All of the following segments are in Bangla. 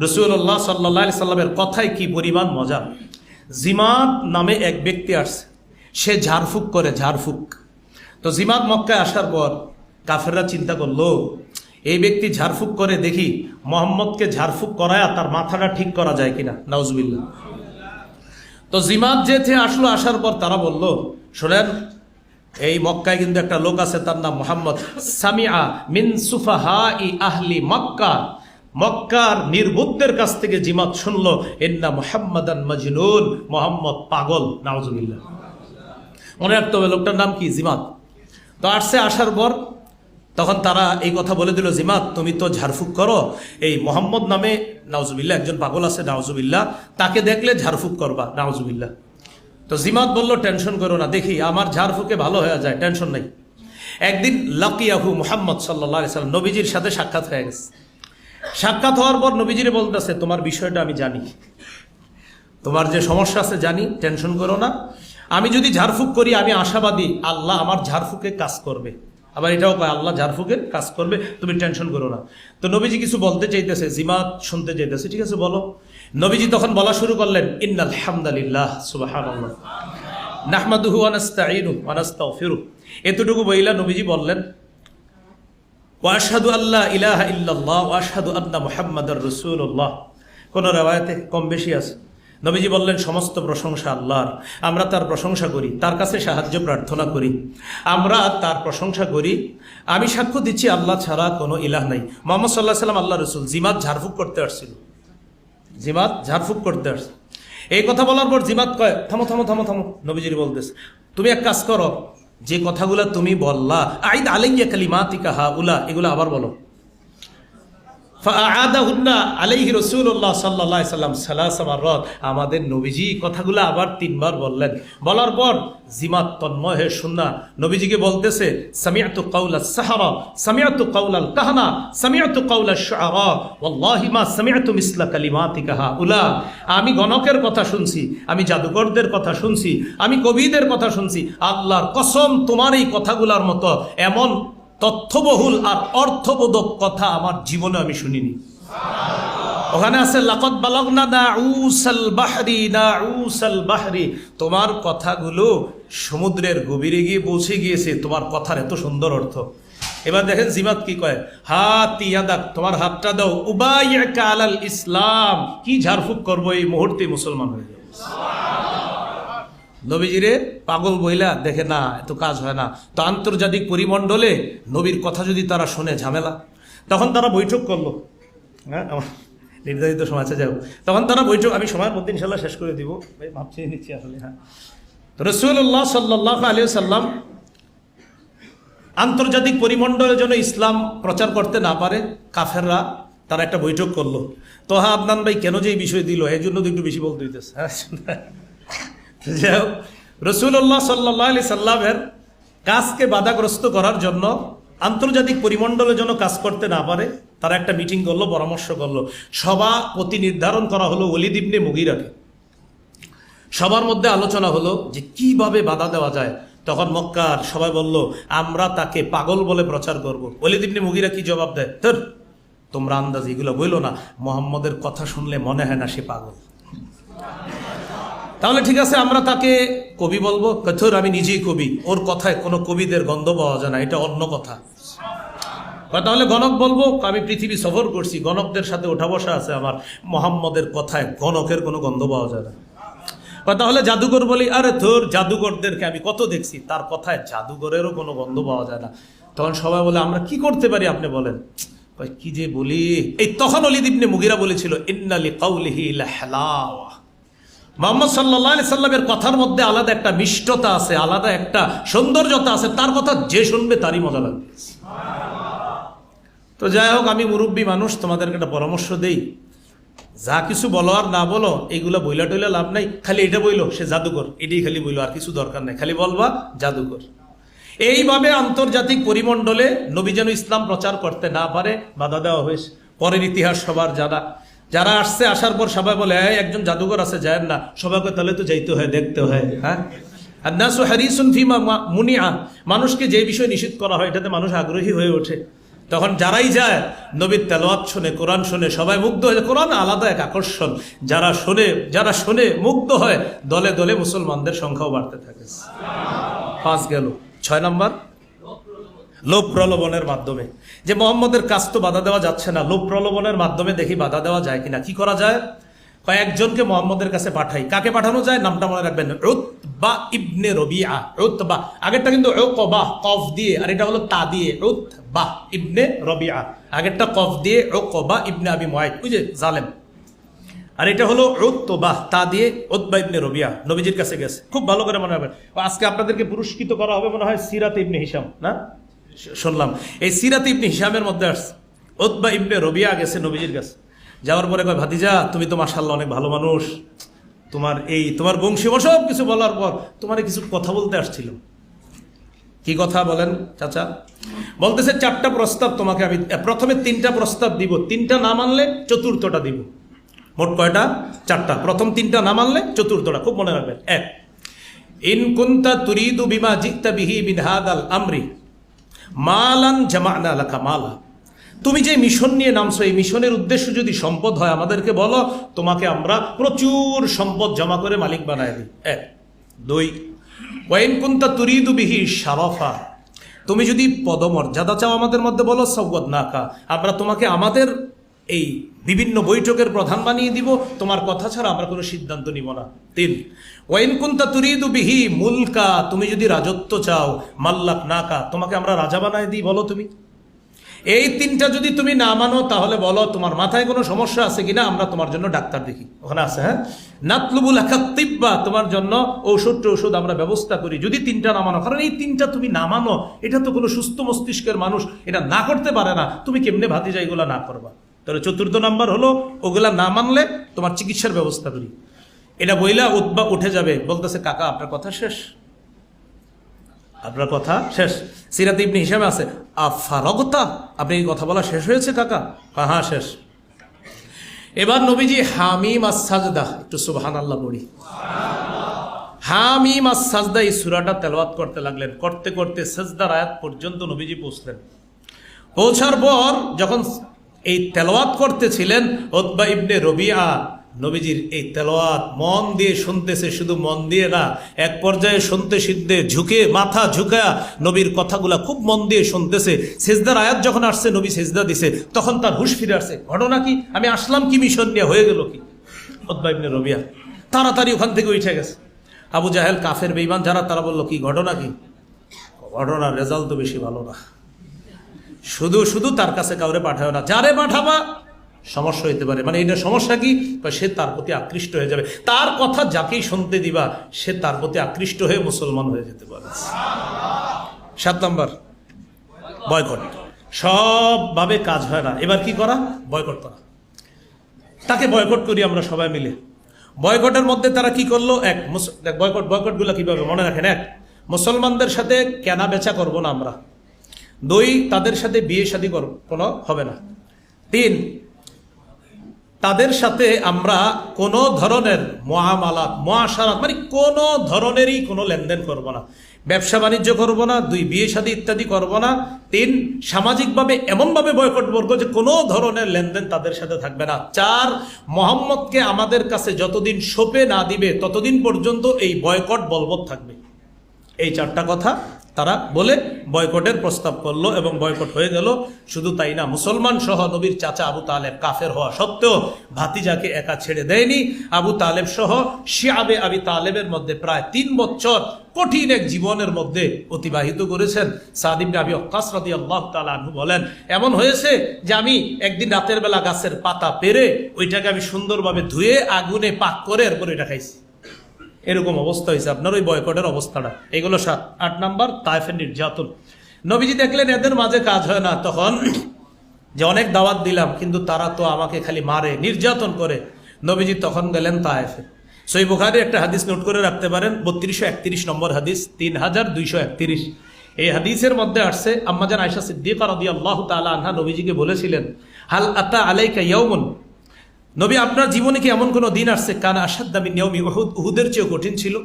রাসূলুল্লাহ সাল্লাল্লাহু আলাইহি সাল্লামের কথায় কি পরিমাণ মজা। জিমাদ নামে এক ব্যক্তি আসছে, সে ঝাড়ফুঁক করে, ঝাড়ফুঁক। তো জিমাদ মক্কায় আসার পর কাফেররা চিন্তা করলো, এই ব্যক্তি ঝাড়ফুঁক করে, দেখি মোহাম্মদকে ঝাড়ফুঁক করায় তার মাথাটা ঠিক করা যায় কিনা, নাউজুবিল্লাহ। তো জিমাদ যেতে আসলো, আসার পর তারা বলল, শোনেন, এই মক্কায় কিন্তু একটা লোক আছে, তার নাম মুহাম্মদ। সামিআ মিন সুফাহাই আহলি মক্কা, মক্কার নির্বুদ্ধের কাছ থেকে জিমাদ শুনলো, ইন্না মুহাম্মাদান মাজনুন, মুহাম্মদ পাগল, নাউজুবিল্লাহ। মনে রাখতে হবে লোকটার নাম কি, জিমাদ। তো আসছে, আসার পর তখন তারা এই কথা বলে দিল, জিমাদ তুমি তো ঝাড়ফুঁক করো, এই মোহাম্মদ নামে নাউজুবিল্লাহ একজন পাগল আছে, নাউজুবিল্লাহ, তাকে দেখলে ঝাড়ফুঁক করবা, নাউজুবিল্লাহ। তো জিমাদ বলল, টেনশন করো না, দেখি আমার ঝাড়ফুঁকে ভালো হয়ে যায়, টেনশন নাই। একদিন লাকিয়াহু মুহাম্মদ সাল্লাল্লাহু আলাইহি সাল্লাম, নবীজির সাথে সাক্ষাৎ হয়ে গেছে। সাক্ষাৎ হওয়ার পর নবীজিরে বলতেছে, তোমার বিষয়টা আমি জানি, তোমার যে সমস্যা আছে জানি, টেনশন করো না। আমি যদি ঝাড়ফুঁক করি, আমি আশাবাদী আল্লাহ আমার ঝাড়ফুঁকে কাজ করবে। আবার এটাও কয় আল্লাহ ঝাড়ফুঁকের কাজ করবে, তুমি টেনশন করো না। তো নবীজি কিছু বলতে চাইতেছে, জিমাদ শুনতে চাইতেছে, ঠিক আছে বলো। নবীজি তখন বলা শুরু করলেন, ইন্নাল হামদালিল্লাহ সুবহানাল্লাহ নাহমাদুহু ওয়া নাস্তাঈনুহু ওয়া নাস্তাগফিরুহ। এতটুকু বইলা নবীজি বললেন, ওয়া আশহাদু আল্লা ইলাহা ইল্লাল্লাহ ওয়া আশহাদু আন্না মুহাম্মাদার রাসূলুল্লাহ। কোন riwayate কম বেশি আছে। নবীজি বললেন, সমস্ত প্রশংসা আল্লাহর, আমরা তার প্রশংসা করি, তার কাছে সাহায্য প্রার্থনা করি, আমরা তার প্রশংসা করি। আমি সাক্ষ্য দিচ্ছি আল্লাহ ছাড়া কোনো ইলাহ নাই, মুহাম্মদ সাল্লাল্লাহু আলাইহি ওয়াসাল্লাম আল্লাহর রাসূল। জিমাদ ঝাড়ফুঁক করতে আসছিল, জিমাদ ঝাড়ফুঁক করতে আসছে। এই কথা বলার পর জিমাদ কয়, থামো থামো থামো থামো। নবীজির বলতেছে, তুমি এক কাজ করো, যে কথাগুলো তুমি বললা, আইদ আলাইয়া কালিমাতিকা হাউলা, এগুলো আবার বলো। ফাআদাহুন্না আলাইহি রাসূলুল্লাহ সাল্লাল্লাহু আলাইহি সাল্লাম সালাসা মাররাত। আমাদের নবীজি কথাগুলো আবার 3 বার বললেন। বলার পর জিমাদ তন্ময় হয়ে শুননা নবীজিকে বলতেছে, সামিআতু কাওলাস সাহারা, সামিআতু কাওলাল কাহানা, সামিআতু কাওলাশ শুআরা, ওয়াল্লাহি মা সামিআতু মিসলা কালিমাতিকা হাউলা। আমি গণকের কথা শুনছি, আমি জাদুকরদের কথা শুনছি, আমি কবিদের কথা শুনছি, আল্লাহর কসম তোমার এই কথাগুলোর মতো এমন তথ্যবহুল আর অর্থবোধক কথা আমার জীবনে আমি শুনিনি। ওখানে আছে লাকাদ বালাগনা নাউসাল বাহরি, নাউসাল বাহরি, তোমার কথাগুলো সমুদ্রের গভীরে গিয়ে পৌঁছে গিয়েছে, তোমার কথার এত সুন্দর অর্থ। এবার দেখেন জিমাদ কি কয়, হাত ইয়াদাক, তোমার হাতটা দাও, উবাইয়াকা আলাল ইসলাম, কি ঝাড়ফুঁক করবো, এই মুহূর্তে মুসলমান হয়ে যাবে। নবীজিরে পাগল বইলা দেখে না, এত কাজ হয় না। তো আন্তর্জাতিক পরিমণ্ডলে নবীর কথা যদি তারা শোনে, ঝামেলা। তখন তারা বৈঠক করলো, হ্যাঁ নির্ধারিত সময় আছে, যাও। তখন তারা বৈঠক, আমি সময়ের মধ্যে ইনশাল্লাহ শেষ করে দিব, ভাই মাপ চেয়ে নিচ্ছি আসলে। হ্যাঁ, তো রাসূলুল্লাহ সাল্লাল্লাহু আলাইহি ওয়াসাল্লাম আন্তর্জাতিক পরিমণ্ডলের জন্য ইসলাম প্রচার করতে না পারে, কাফেররা তারা একটা বৈঠক করলো। তো হ্যাঁ আদনান ভাই কেন যে এই বিষয় দিল, এই জন্য তো একটু বেশি বলতে হইতেছে। হ্যাঁ, রাসূলুল্লাহ সাল্লাল্লাহু আলাইহি সাল্লামের কাজকে বাধাগ্রস্ত করার জন্য, আন্তর্জাতিক পরিমণ্ডলের জন্য কাজ করতে না পারে, তারা একটা মিটিং করলো, পরামর্শ করলো। সভাপতি নির্ধারণ করা হলো ওলীদ ইবনে মুগীরাকে। সবার মধ্যে আলোচনা হলো যে কিভাবে বাধা দেওয়া যায়। তখন মক্কার সবাই বলল, আমরা তাকে পাগল বলে প্রচার করব। ওলীদ ইবনে মুগীরা কি জবাব দেয়, ধর তোমরা আন্দাজ এগুলো বইলো না, মুহাম্মদের কথা শুনলে মনে হয় না সে পাগল। তাহলে ঠিক আছে, আমরা তাকে কবি বলবো। কথর আমি নিজেই কবি, ওর কথায় কোনো কবিদের গন্ধ পাওয়া যায় না, এটা অন্য কথা। তাহলে গণক বলবো, আমি পৃথিবী সফর করছি, গণকদের সাথে ওঠা বসা আছে আমার, মুহাম্মদের কথায় গণকের কোনো গন্ধ পাওয়া যায় না। তাহলে জাদুকর বলি, আরে তোর জাদুকরদেরকে আমি কত দেখছি, তার কথায় জাদুকরেরও কোনো গন্ধ পাওয়া যায় না। তখন সবাই বলে, আমরা কি করতে পারি আপনি বলেন। কি যে বলি, এই তখন ওলীদ ইবনে মুগীরা বলেছিল, ইন্না লিকাউলিহি লাহলাওয়া, মুহাম্মদ সাল্লাল্লাহু আলাইহি সাল্লামের কথার মধ্যে আলাদা একটা মিষ্টতা আছে, আলাদা একটা সৌন্দর্যতা আছে, তার কথা যে শুনবে তারই মজা লাগবে। তো যাই হোক, আমি মুরব্বী মানুষ, তোমাদেরকে একটা পরামর্শ দেই, যা কিছু বলো আর না বলো, এইগুলা বইলা টইলা লাভ নাই। খালি এটা বইলো সে জাদুকর, এটাই খালি বইলো, আর কিছু দরকার নাই, খালি বলবা জাদুকর। এইভাবে আন্তর্জাতিক পরিমণ্ডলে নবী যেন ইসলাম প্রচার করতে না পারে বাধা দেওয়া হয়েছে। পরের ইতিহাস সবার জানা, যারা আসছে, আসার পর সবাই বলে, একজন জাদুকর আছে, যায় না। সবাইকে তাহলে তো যাইতে হয়, দেখতে হয়। হ্যাঁ, আন্নাসু হারিসুন ফিমা মুনিআ, মানুষকে যে বিষয় নিষিদ্ধ করা হয় এটাতে মানুষ আগ্রহী হয়ে ওঠে। তখন যারাই যায় নবীর তেলাওয়াত শুনে, কোরআন শুনে সবাই মুগ্ধ হয়ে যায়। কোরআন আলাদা এক আকর্ষণ, যারা শুনে মুগ্ধ হয়, দলে দলে মুসলমানদের সংখ্যাও বাড়তে থাকে। 5 গেল। 6 নম্বর, লোভ প্রলোভনের মাধ্যমে। যে মোহাম্মদের কাজ তো বাধা দেওয়া যাচ্ছে না, লোভ প্রলোভনের মাধ্যমে দেখি বাধা দেওয়া যায় কিনা। কি করা যায়? কয়েকজনকে মোহাম্মদের কাছে পাঠাই। কাকে পাঠানো যায়? নামটা মনে রাখবেন, উতবা ইবনে রবিআ। উতবা, আগেরটা কিন্তু উকবা কফ দিয়ে, আর এটা হলো তা দিয়ে, উতবা ইবনে রবিআ। আগেরটা কফ দিয়ে উকবা ইবনে আবি মুআইত, ওই যে জালেম। আর এটা হলো উতবা তা দিয়ে উতবা ইবনে রবিআ নবীজির কাছে গেছে। খুব ভালো করে মনে রাখবেন। আজকে আপনাদেরকে পুরস্কৃত করা হবে মনে হয় সিরাত ইবনে হিশাম, না শুনলাম? এই সিরাত ইবনে হিশামের মধ্যে আসছে উতবা ইবনে রবিআ গেছে নবীজির কাছে। যাওয়ার পরে কয়, ভাতিজা তুমি তো মাশাআল্লাহ অনেক ভালো মানুষ, তোমার বংশী সব কিছু বলার পর তোমার কিছু কথা বলতে আসছিল। কি কথা বলেন চাচা? বলতেছে 4টা প্রস্তাব তোমাকে আমি, প্রথমে 3টা প্রস্তাব দিব, 3টা না মানলে 4টা দিব। মোট কয়টা? 4টা। প্রথম 3টা না মানলে 4টা। খুব মনে রাখবেন। 1, ইন কুনতা তুরিদু বিমা জিতা বিহি মিন হাদাল আমরি মালান জামা'না লাকা মালা। তুমি যে মিশন নিয়ে নামছো, এই মিশনের উদ্দেশ্য যদি সম্পদ হয় আমাদেরকে বলো, তোমাকে আমরা প্রচুর সম্পদ জমা করে মালিক বানায় দিই। 1, 2, ওয়াইন কুনতা তুরিদু বিহি শারাফা। তুমি যদি পদমর্যাদা চাও আমাদের মধ্যে বলো, সাওয়াদনাকা, আমরা তোমাকে আমাদের এই বিভিন্ন বৈঠকের প্রধান বানিয়ে দিব, তোমার কথা ছাড়া আমরা কোনো সিদ্ধান্ত নিব না। 3, ওয়াইন কুনতা তুরিদু বিহি মুলকা। তুমি যদি রাজত্ব চাও, মাল্লাকনাকা, তোমাকে আমরা রাজা বানায় দিই, বলো তুমি। এই 3টা যদি তুমি না মানো তাহলে বলো তোমার মাথায় কোনো সমস্যা আছে কিনা, আমরা তোমার জন্য ডাক্তার দেখি। ওখানে আছে, হ্যাঁ, নাতলুবুল তিব্বা, তোমার জন্য ঔষধ আমরা ব্যবস্থা করি, যদি 3টা না মানো। কারণ এই 3টা তুমি না মানো, এটা তো কোনো সুস্থ মস্তিষ্কের মানুষ এটা না করতে পারে না। তুমি কেমনে ভাতিজা এগুলা না করবা? তাহলে 4 নম্বর হলো, ওগুলা না মানলে তোমার চিকিৎসার ব্যবস্থা করি। এটা বইলা উতবা উঠে যাবে, বলতেছে কাকা আপনার কথা শেষ, আপনার কথা শেষ। সিরাত ইবনে হিশামে আছে, আফারগতা, আপনি এই কথা বলা শেষ হয়েছে কাকা? হ্যাঁ শেষ। এবার নবীজি হামিম আস-সাজদা, একটু সুবহানাল্লাহ পড়ি। হামিম আস-সাজদা, এই সূরাটা তেলাওয়াত করতে লাগলেন। করতে করতে সাজদার আয়াত পর্যন্ত নবীজি পৌঁছলেন। পৌঁছার পর যখন এই তেলাওয়াত করতেছিলেন, উতবা ইবনে রবিআ নবীজির এই তেলাওয়াত মন দিয়ে শুনতেছে, শুধু মন দিয়ে না, এক পর্যায়ে শুনতে সিদ্ধে ঝুঁকে, মাথা ঝুঁকা নবীর কথাগুলা খুব মন দিয়ে শুনতেছে। সেজদার আয়াত যখন আসছে, নবী সেজদা দিছে, তখন তার হুঁশ ফিরে আসছে। ঘটনা কি? আমি আসলাম কি মিশন নিয়ে, হয়ে গেল কি? উতবা ইবনে রবিআ তাড়াতাড়ি ওখান থেকে উঠে গেছে। আবু জাহেল, কাফের বেঈমান যারা, তারা বলল কি ঘটনা? কি ঘটনার রেজাল্ট তো বেশি ভালো না। শুধু তার কাছে কাউরে পাঠাও না, যারে পাঠাবা সমস্যা হইতে পারে। মানে এটা সমস্যা কি? সে তার প্রতি আকৃষ্ট হয়ে যাবে, তার কথা যাকেই শুনতে দিবা সে তার প্রতি আকৃষ্ট হয়ে মুসলমান হয়ে যেতে পারে। 7 নম্বর, বয়কট। সবভাবে কাজ হয় না, এবার কি করা? বয়কট করা। তাকে বয়কট করি আমরা সবাই মিলে। বয়কটের মধ্যে তারা কি করলো? বয়কটগুলো কিভাবে মনে রাখেন? 1, মুসলমানদের সাথে কেনা বেচা করবো না আমরা। 2, তাদের সাথে বিয়ে শাদী কোনো হবে না। 3, তাদের সাথে আমরা কোনো ধরনের মুআশারাত মানে কোনো ধরনেরই কোনো লেনদেন করব না, ব্যবসা বাণিজ্য করব না। 2, বিয়ে শাদী ইত্যাদি করব না। 3, সামাজিকভাবে এমনভাবে বয়কট করব যে কোনো ধরনের লেনদেন তাদের সাথে থাকবে না। 4, মুহাম্মদকে আমাদের কাছে যতদিন সঁপে না দিবে ততদিন পর্যন্ত এই বয়কট বলবৎ থাকবে। এই 4টা কথা তারা বলে বয়কটের প্রস্তাব করলো এবং বয়কট হয়ে গেল। শুধু তাই না, মুসলমান সহ নবীর চাচা আবু তালেব কাফের হওয়া সত্ত্বেও ভাতিজাকে একা ছেড়ে দেয়নি। আবু তালেব সহ শিয়াবে আবি তালেবের মধ্যে প্রায় 3 বছর কঠিন এক জীবনের মধ্যে অতিবাহিত করেছেন। সাদ ইবনে আবি ওয়াক্কাস রাদিয়াল্লাহু তাআলা আনহু বলেন, এমন হয়েছে যে আমি একদিন রাতের বেলা গাছের পাতা পেরে ওইটাকে আমি সুন্দরভাবে ধুয়ে আগুনে পাক করে এরপর এটা খাইছি। এরকম অবস্থা হয়েছে আপনার ওই বয়কটের অবস্থাটা। এগুলো 7। 8 নম্বর, তায়েফের নির্যাতন। নবীজি দেখলেন এদের মাঝে কাজ হয় না, তখন যে অনেক দাওয়াত দিলাম কিন্তু তারা তো আমাকে খালি মারে, নির্যাতন করে। নবীজি তখন গেলেন তায়েফে। সহিহ বুখারীর একটা হাদিস নোট করে রাখতে পারেন, 3231 নম্বর হাদিস, 3231। এই হাদিসের মধ্যে আসছে, আম্মাজান আয়েশা সিদ্দিকা রাদিয়াল্লাহু তাআলা আনহা নবীজিকে বলেছিলেন, হাল আতা আলাইকা ইয়াউমুন, নবী আপনার জীবনে কি এমন কোনো দিন আসছে কানা আশাদ্দা মিন ইয়াউমি উহুদ, উহুদের চেয়ে কঠিন ছিল?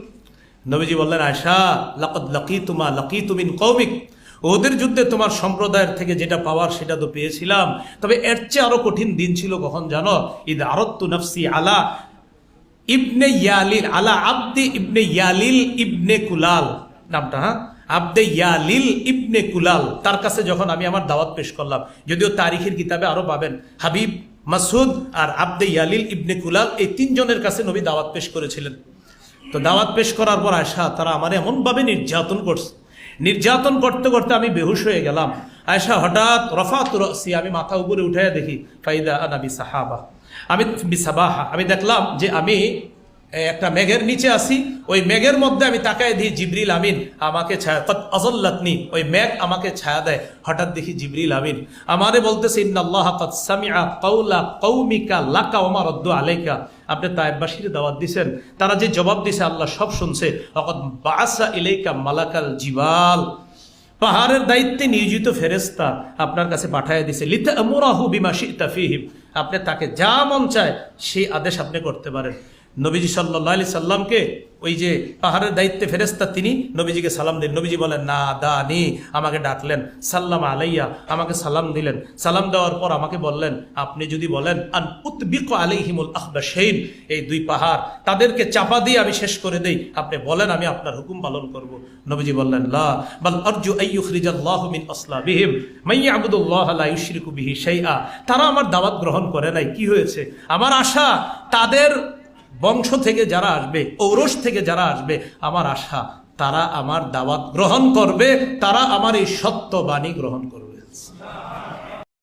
নবীজি বললেন, আয়েশা লাকাদ লাকিতু মা লাকিতু মিন কওমিক ওদের যুদ্ধে তোমার সম্প্রদায়ের থেকে যেটা পাওয়ার সেটা তো পেয়েছিলাম, তবে এর চেয়ে আরো কঠিন দিন ছিল কখন জানো? ঈদ আরাদতু নাফসি আলা ইবনে ইয়ালিল, আলা আব্দি ইবনে ইয়ালিল ইবনে কুলাল, নামটা, হ্যাঁ, আব্দে ইয়ালিল ইবনে কুলাল, তার কাছে যখন আমি আমার দাওয়াত পেশ করলাম। যদিও তারিখের কিতাবে আরো পাবেন হাবিব, মাসুদ আর আব্দে ইয়ালিল ইবনে কুলাল, এই তিনজনের কাছে নবী দাওয়াত পেশ করেছিলেন। তো দাওয়াত পেশ করার পর আয়েশা তারা আমার এমনভাবে নির্যাতন করছে, নির্যাতন করতে করতে আমি বেহুশ হয়ে গেলাম। আয়েশা হঠাৎ রফাত রাসি, আমি মাথা উপরে উঠাইয়া দেখি, ফাইদা আনা বিসাহাবা, আমি বিসাবাহা, আমি দেখলাম যে আমি একটা মেঘের নিচে আছি। ওই মেঘের মধ্যে আমি তাকায় দিই জিবরিল আমিন আমাকে ছায়া, কদ আযাল্লাতনি, ওই মেঘ আমাকে ছায়া দেয়। হঠাৎ দেখি জিবরিল আমিন আমারে বলতেছে, ইন্নাল্লাহা কদ সামিআ কাওলা কওমিকা লাকা ওয়া মা রাদ্দু আলাইকা, আপনি তায়েববাসীর দাওয়াত দিছেন, তারা যে জবাব দিছে আল্লাহ সব শুনছে। ওয়াকাদ বাআসা ইলাইকা মালাকাল জিবাল, পাহাড়ের দায়িত্বে নিয়োজিত ফেরেশতা আপনার কাছে পাঠায় দিছে, লিতা'মুরাহু বিমা শি'তা ফীহিম, আপনি তাকে যা মন চায় সেই আদেশ আপনি করতে পারেন। নবীজি সাল্লাল্লাহু আলাইহি সাল্লামকে ওই যে পাহাড়ের দায়িত্বে ফেরেশতা তিনি নবীজিকে সালাম দিলেন। নবীজি বলেন না দানি, আমাকে ডাকলেন, সাল্লাম আলাইয়া, আমাকে সালাম দিলেন। সালাম দেওয়ার পর আমাকে বললেন, আপনি যদি বলেন আন উতবিকু আলাইহিমুল আখবাশাইন, এই দুই পাহাড় তাদেরকে চাপা দিয়ে আমি শেষ করে দেই, আপনি বলেন আমি আপনার হুকুম পালন করব। নবীজি বললেন লা বাল আরজু আইয়ুখরিজাল্লাহু মিন আসলাবিহিম মান ইয়াবুদুল্লাহা লা ইউশরিকু বিহি শাইআ, তারা আমার দাওয়াত গ্রহণ করে নাই, কি হয়েছে? আমার আশা তাদের বংশ থেকে যারা আসবে, ঔরস থেকে যারা আসবে, আমার আশা তারা আমার দাওয়াত গ্রহণ করবে, তারা আমার এই সত্য বাণী গ্রহণ করবে।